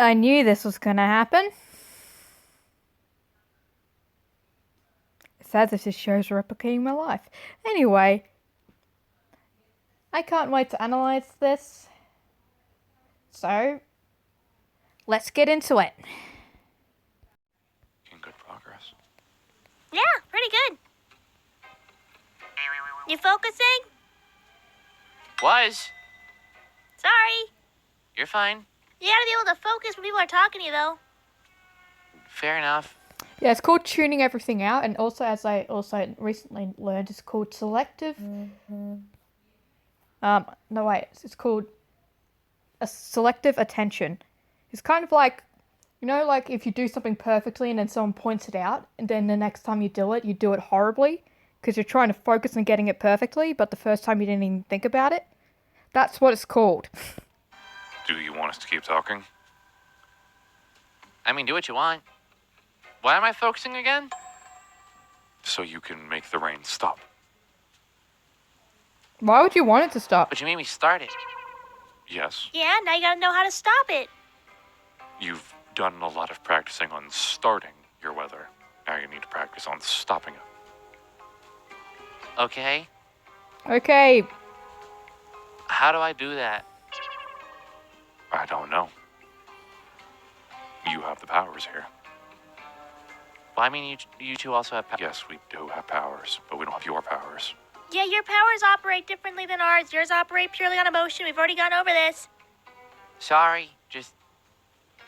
I knew this was gonna happen. It's as if this show's replicating my life. Anyway, I can't wait to analyze this. So, let's get into it. Making good progress. Yeah, pretty good. You focusing? Was. Sorry. You're fine. You gotta be able to focus when people are talking to you, though. Fair enough. Yeah, it's called tuning everything out, and also, as I also recently learned, it's called selective. No wait, it's called a selective attention. It's kind of like, you know, like if you do something perfectly and then someone points it out, and then the next time you do it horribly because you're trying to focus on getting it perfectly, but the first time you didn't even think about it. That's what it's called. Do you want us to keep talking? I mean, do what you want. Why am I focusing again? So you can make the rain stop. Why would you want it to stop? But you made me start it. Yes. Yeah, now you gotta know how to stop it. You've done a lot of practicing on starting your weather. Now you need to practice on stopping it. Okay? Okay, How do I do that? I don't know. You have the powers here. Well, I mean, you two also have Yes, we do have powers, but we don't have your powers. Yeah, your powers operate differently than ours. Yours operate purely on emotion. We've already gone over this. Sorry, just...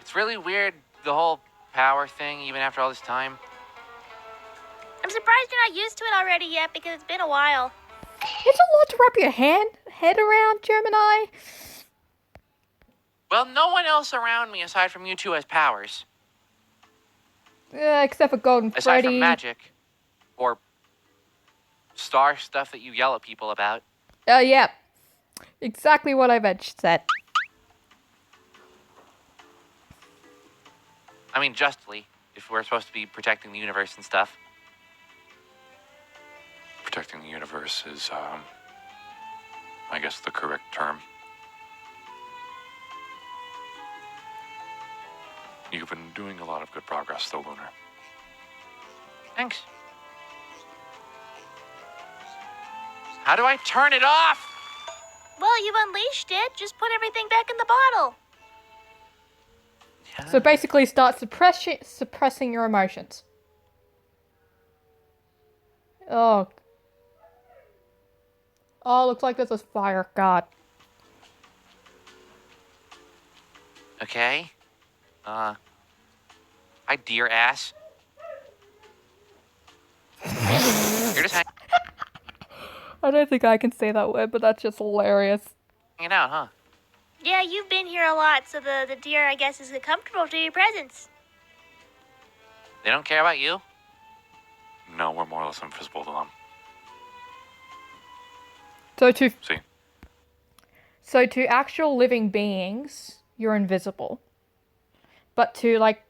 It's really weird, the whole power thing, even after all this time. I'm surprised you're not used to it already yet because it's been a while. it's a lot to wrap your head around, Gemini. Well, no one else around me aside from you two has powers. Except for Golden Aside Freddy. from magic. Or... star stuff that you yell at people about. Yeah. Exactly what I said. I mean, justly, if we're supposed to be protecting the universe and stuff. Protecting the universe is, I guess the correct term. You've been doing a lot of good progress, though, Lunar. Thanks. How do I turn it off? Well, you've unleashed it. Just put everything back in the bottle. So basically start suppressing your emotions. Oh. Oh, looks like there's a fire. God. Okay. Hi, dear ass. You're just I don't think I can say that word, but that's just hilarious. hanging out, huh? Yeah, you've been here a lot, so the deer, I guess, is comfortable to your presence. They don't care about you? No, we're more or less invisible to them. See? So to actual living beings, you're invisible. But to like,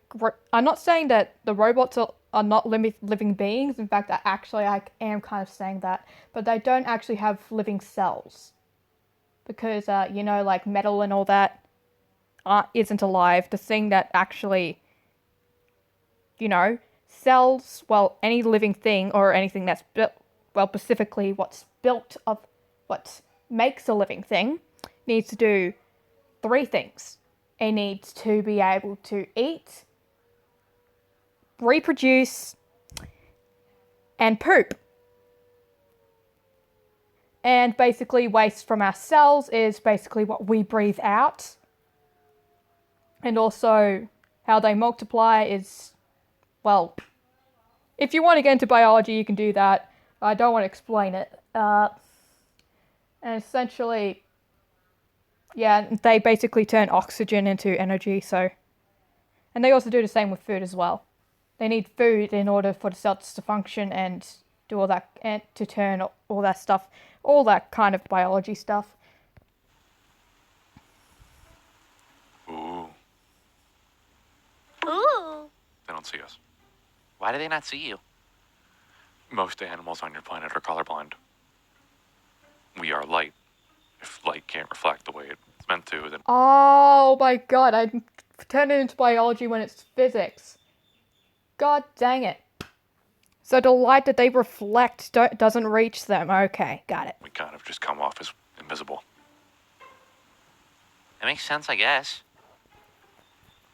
I'm not saying that the robots are not living beings. In fact, I am kind of saying that, but they don't actually have living cells. Because, you know, like metal and all that isn't alive. The thing that actually, you know, cells, well, any living thing or anything that's built, well, specifically what makes a living thing, needs to do 3 things. It needs to be able to eat, reproduce, and poop. And basically waste from our cells is basically what we breathe out. And also how they multiply is, well, if you want to get into biology, you can do that. I don't want to explain it. And essentially, yeah, they basically turn oxygen into energy, so... And they also do the same with food as well. They need food in order for the cells to function and do all that, and to turn all that stuff, all that kind of biology stuff. Ooh, Ooh. they don't see us. Why do they not see you? Most animals on your planet are colorblind. We are light. If light can't reflect the way it's meant to, then Oh my god, I turn it into biology when it's physics. God dang it. So the light that they reflect doesn't reach them. Okay, got it. We kind of just come off as invisible. That makes sense, I guess.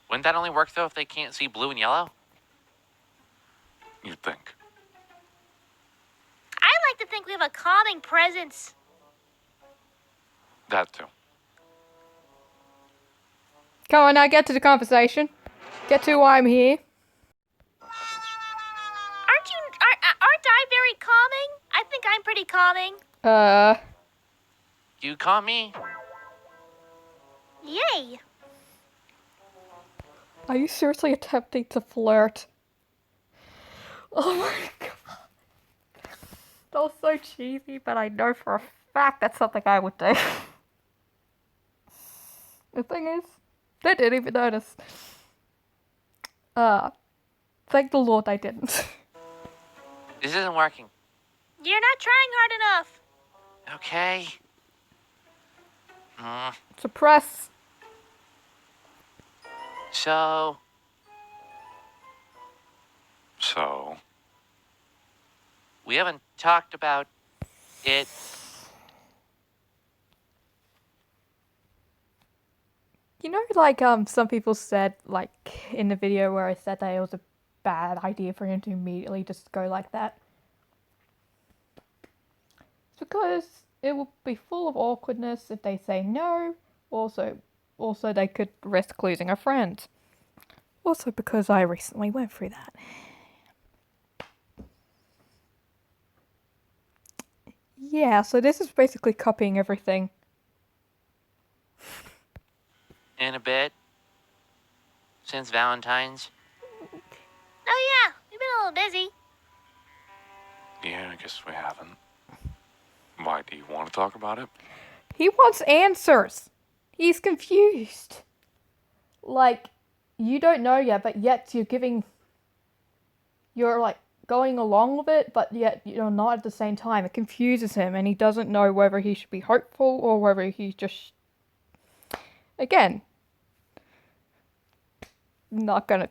Wouldn't that only work, though, if they can't see blue and yellow? You'd think. I like to think we have a calming presence. That too. Come on, now get to the conversation. Get to why I'm here. Aren't I very calming? I think I'm pretty calming. You caught me. Yay. Are you seriously attempting to flirt? Oh my god. That was so cheesy, but I know for a fact that's something I would do. The thing is, they didn't even notice. Thank the Lord they didn't. This isn't working. You're not trying hard enough. Okay. Suppress. So, we haven't talked about it. You know, like, some people said, like, in the video where I said that it was a bad idea for him to immediately just go like that. It's because it will be full of awkwardness if they say no. Also they could risk losing a friend. Also because I recently went through that. Yeah, so this is basically copying everything. In a bit. Since Valentine's. Oh yeah, we've been a little busy. Yeah, I guess we haven't. Why, do you want to talk about it? He wants answers. He's confused. Like, you don't know yet, but yet you're like going along with it, but yet you're not at the same time. It confuses him, and he doesn't know whether he should be hopeful or whether he's just, again, not gonna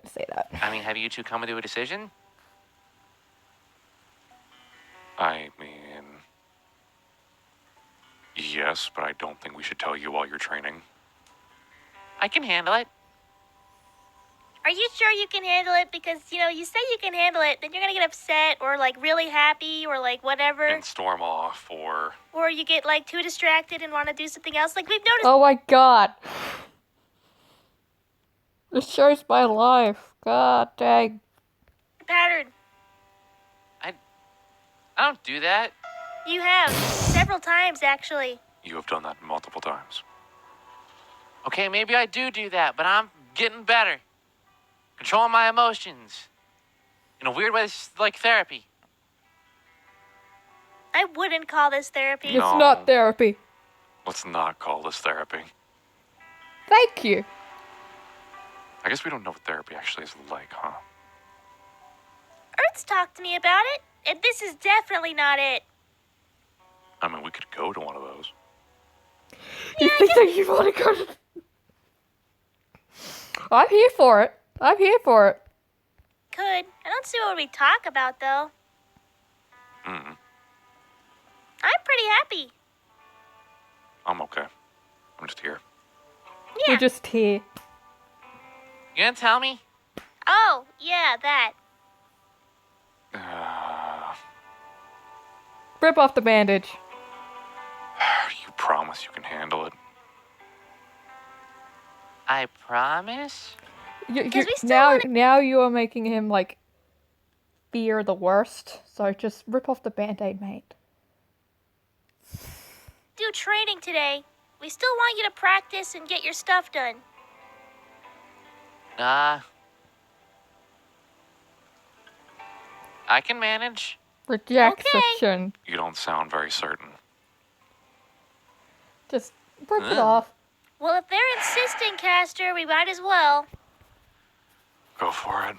say that. I mean, have you two come to a decision? I mean, yes, but I don't think we should tell you while you're training. I can handle it. Are you sure you can handle it? Because, you say you can handle it, then you're gonna get upset or, like, really happy or, like, whatever. And storm off, or... Or you get, like, too distracted and want to do something else. Like, we've noticed. Oh my god. This shows my life. God dang. Pattern. I don't do that. You have. Several times, actually. You have done that multiple times. Okay, maybe I do that, but I'm getting better. Controlling my emotions. In a weird way, it's like therapy. I wouldn't call this therapy. It's No. not therapy. Let's not call this therapy. Thank you. I guess we don't know what therapy actually is like, huh? Earth's talked to me about it, and this is definitely not it. I mean, we could go to one of those. You think that you want to go to... I'm here for it. I'm here for it. Could. I don't see what we talk about, though. Mm-hmm. I'm pretty happy. I'm okay. I'm just here. Yeah. We're just here. You gonna tell me? Oh, yeah, that. Rip off the bandage. You promise you can handle it? I promise? You, 'Cause we still now you are making him, like, fear the worst. So just rip off the band-aid, mate. Do training today. We still want you to practice and get your stuff done. I can manage. Rejection. You don't sound very certain. Just rip it off. Well, if they're insisting, Castor, we might as well. Go for it.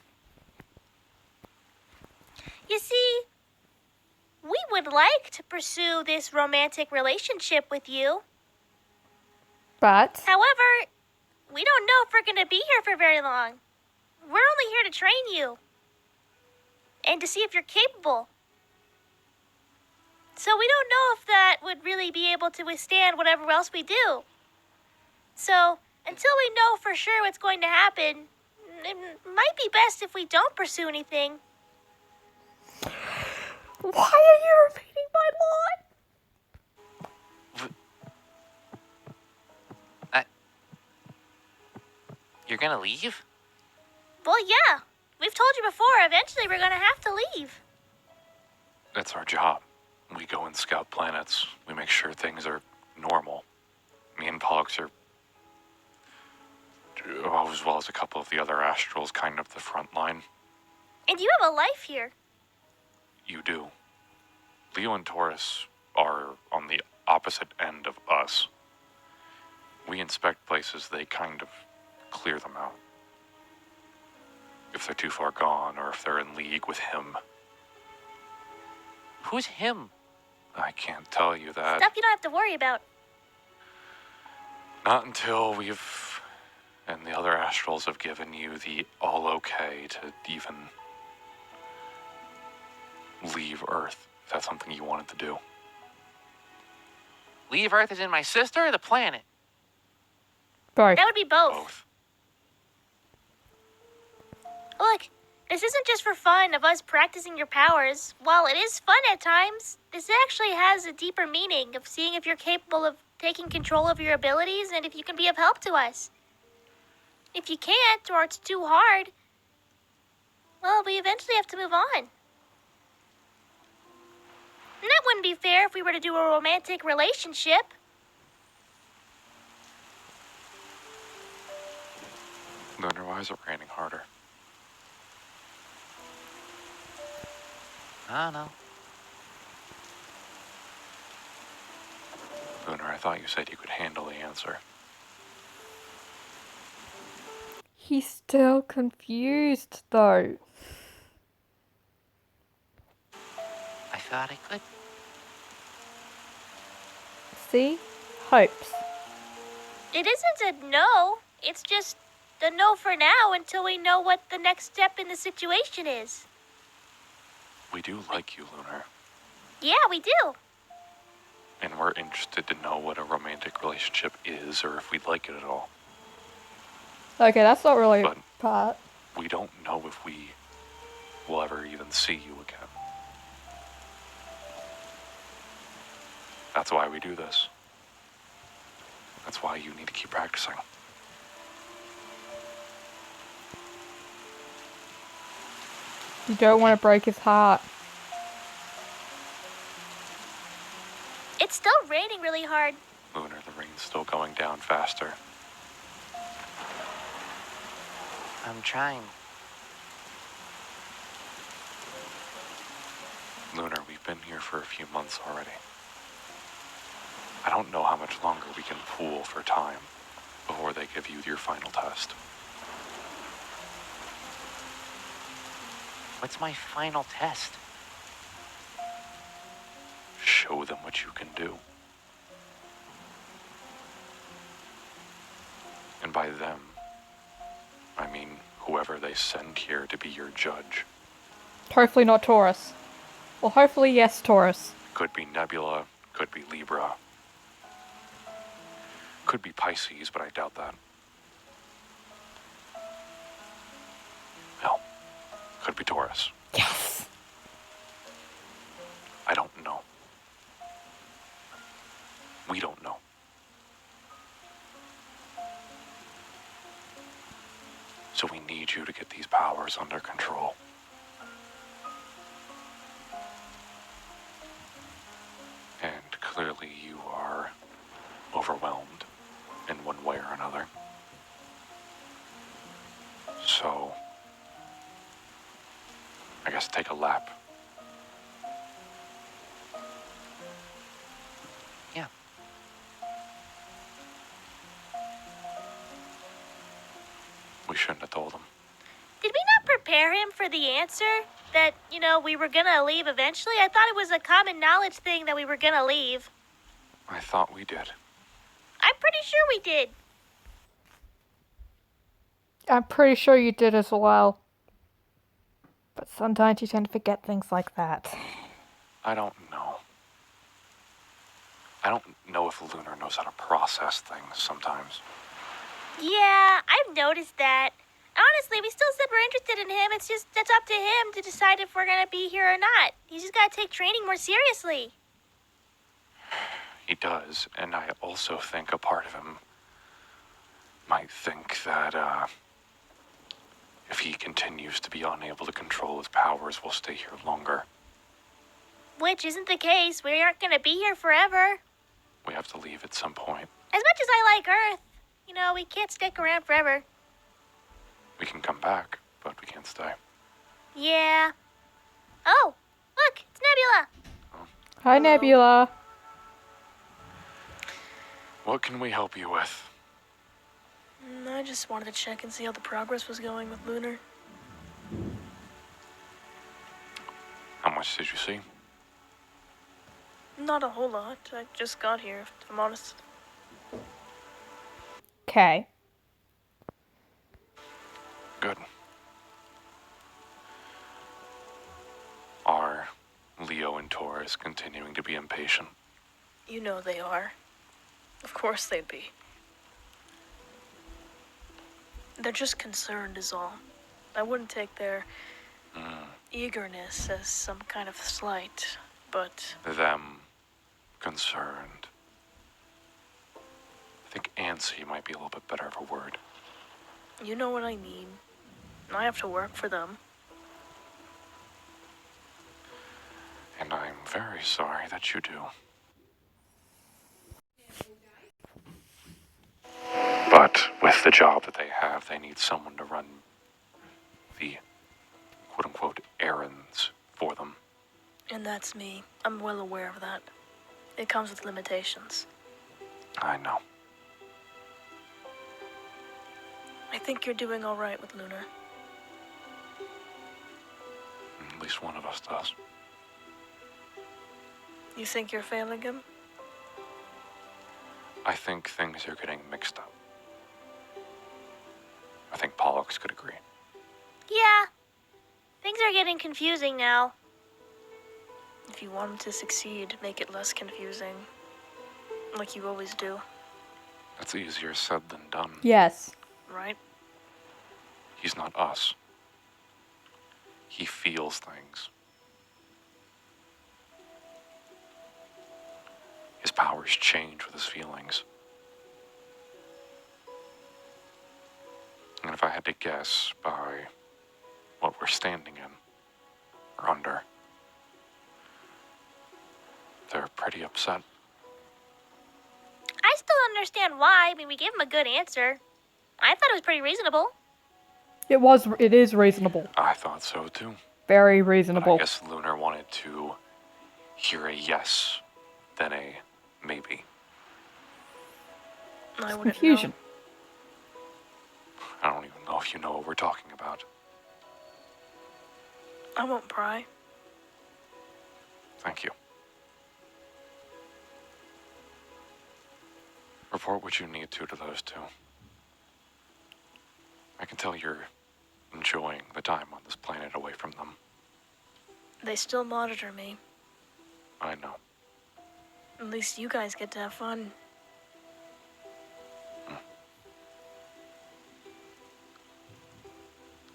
You see, we would like to pursue this romantic relationship with you. But However, we don't know if we're going to be here for very long. We're only here to train you. And to see if you're capable. So we don't know if that would really be able to withstand whatever else we do. So, until we know for sure what's going to happen, it might be best if we don't pursue anything. Why are you repeating my line? You're gonna leave? Well, yeah. We've told you before, eventually we're going to have to leave. That's our job. We go and scout planets. We make sure things are normal. Me and Pollux are, as well as a couple of the other astrals, kind of the front line. And you have a life here. You do. Leo and Taurus are on the opposite end of us. We inspect places, they kind of clear them out. If they're too far gone, or if they're in league with him. Who's him? I can't tell you that. Stuff you don't have to worry about. Not until we've, and the other astrals have given you the all okay to even leave Earth, if that's something you wanted to do. Leave Earth as in my sister or the planet? Both. That would be both. Both. Look, this isn't just for fun of us practicing your powers. While it is fun at times, this actually has a deeper meaning of seeing if you're capable of taking control of your abilities and if you can be of help to us. If you can't, or it's too hard, well, we eventually have to move on. And that wouldn't be fair if we were to do a romantic relationship. Lunar, why is it raining harder? I don't know. Lunar, I thought you said you could handle the answer. He's still confused, though. I thought I could. See? Hopes. It isn't a no. It's just a no for now until we know what the next step in the situation is. We do like you, Lunar. Yeah, we do. And we're interested to know what a romantic relationship is, or if we'd like it at all. Okay, that's not really But- part. We don't know if we will ever even see you again. That's why we do this. That's why you need to keep practicing. You don't want to break his heart. It's still raining really hard. Lunar, the rain's still going down faster. I'm trying. Lunar, we've been here for a few months already. I don't know how much longer we can pool for time before they give you your final test. What's my final test? Show them what you can do. And by them, I mean whoever they send here to be your judge. Hopefully not Taurus. Well, hopefully yes, Taurus. Could be Nebula, could be Libra. Could be Pisces, but I doubt that. Hell, could be Taurus. Yes! I don't know. We don't know. So we need you to get these powers under control. And clearly you are overwhelmed in one way or another. So, I guess take a lap. Yeah. We shouldn't have told him. Did we not prepare him for the answer? That, we were gonna leave eventually? I thought it was a common knowledge thing that we were gonna leave. I thought we did. I'm pretty sure we did. I'm pretty sure you did as well. But sometimes you tend to forget things like that. I don't know. I don't know if Lunar knows how to process things sometimes. Yeah, I've noticed that. Honestly, we still said we're interested in him. It's up to him to decide if we're gonna be here or not. He's just gotta take training more seriously. He does, and I also think a part of him might think that, if he continues to be unable to control his powers, we'll stay here longer. Which isn't the case. We aren't gonna be here forever. We have to leave at some point. As much as I like Earth, we can't stick around forever. We can come back, but we can't stay. Yeah. Oh, look, it's Nebula. Hi, Hello. Nebula. What can we help you with? I just wanted to check and see how the progress was going with Lunar. How much did you see? Not a whole lot. I just got here, if I'm honest. Okay. Good. Are Leo and Taurus continuing to be impatient? You know they are. Of course they'd be. They're just concerned is all. I wouldn't take their eagerness as some kind of slight, but Them concerned. I think antsy might be a little bit better of a word. you know what I mean. I have to work for them. And I'm very sorry that you do. But with the job that they have, they need someone to run the quote-unquote errands for them. And that's me. I'm well aware of that. It comes with limitations. I know. I think you're doing all right with Lunar. At least one of us does. You think you're failing him? I think things are getting mixed up. I think Pollux could agree. Yeah. Things are getting confusing now. If you want him to succeed, make it less confusing. Like you always do, That's easier said than done. Yes. right? He's not us. He feels things. His powers change with his feelings. And if I had to guess by what we're standing in, or under, they're pretty upset. I still don't understand why. I mean, we gave him a good answer. I thought it was pretty reasonable. It is reasonable. I thought so too. Very But I reasonable. guess Lunar wanted to hear a yes, then a maybe. I wouldn't Confusion. I don't even know if you know what we're talking about. know. I won't pry. Thank you. Report what you need to those two. I can tell you're enjoying the time on this planet away from them. They still monitor me. I know. At least you guys get to have fun.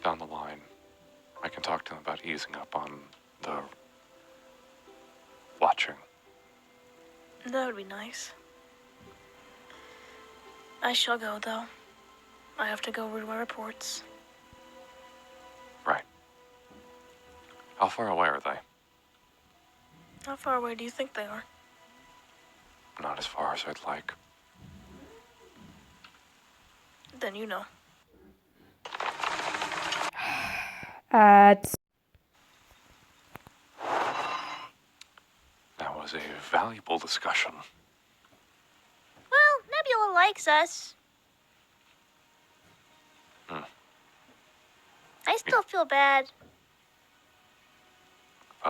Down the line, I can talk to them about easing up on the watching. That would be nice. I shall go, though. I have to go read my reports. Right. How far away are they? How far away do you think they are? Not as far as I'd like. Then you know. Ads. That was a valuable discussion. Well, Nebula likes us. I still feel bad.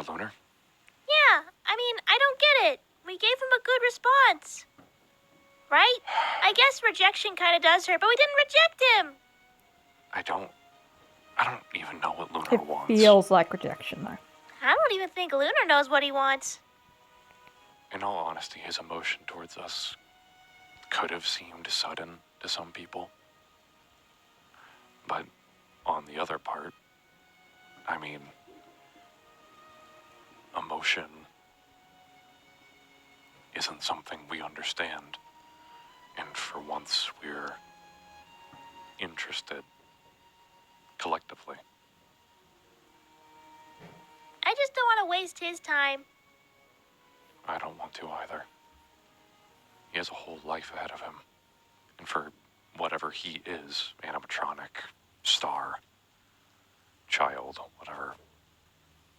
Lunar? Yeah, I mean, I don't get it. We gave him a good response. Right? I guess rejection kind of does hurt, but we didn't reject him. I don't even know what Lunar It wants. feels like rejection, though. I don't even think Lunar knows what he wants. In all honesty, his emotion towards us could have seemed sudden to some people. But on the other part, I mean, emotion isn't something we understand. And for once, we're interested collectively. I just don't want to waste his time. I don't want to either. He has a whole life ahead of him. And for whatever he is, animatronic, star, child, whatever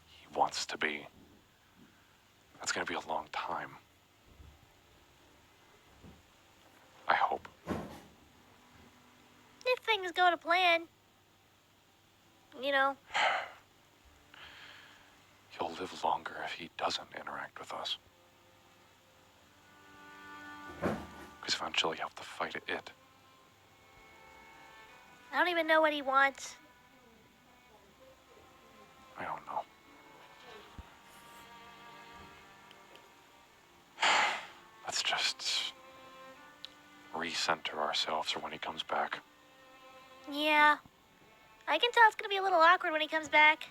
he wants to be, that's gonna be a long time. I hope. If things go to plan. You know. He'll live longer if he doesn't interact with us. Because eventually you have to fight it. I don't even know what he wants. I don't know. Let's just recenter ourselves for when he comes back. Yeah. I can tell it's gonna be a little awkward when he comes back.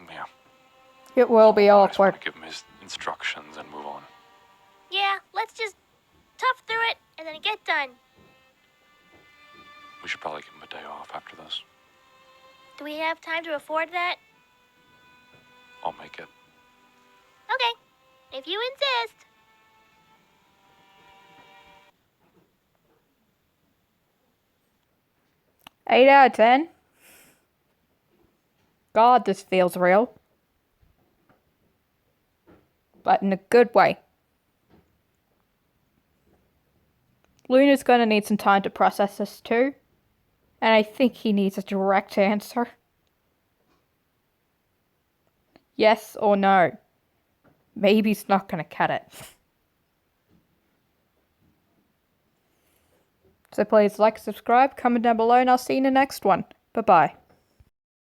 Yeah. It will be I just want awkward. to give him his instructions and move on. Yeah, let's just tough through it and then get done. We should probably give him a day off after this. Do we have time to afford that? I'll make it. Okay, if you insist. Eight out of 10. God, this feels real. But in a good way. Lunar's gonna need some time to process this too. And I think he needs a direct answer. Yes or no. Maybe he's not gonna cut it. So please like, subscribe, comment down below, and I'll see you in the next one. Bye bye.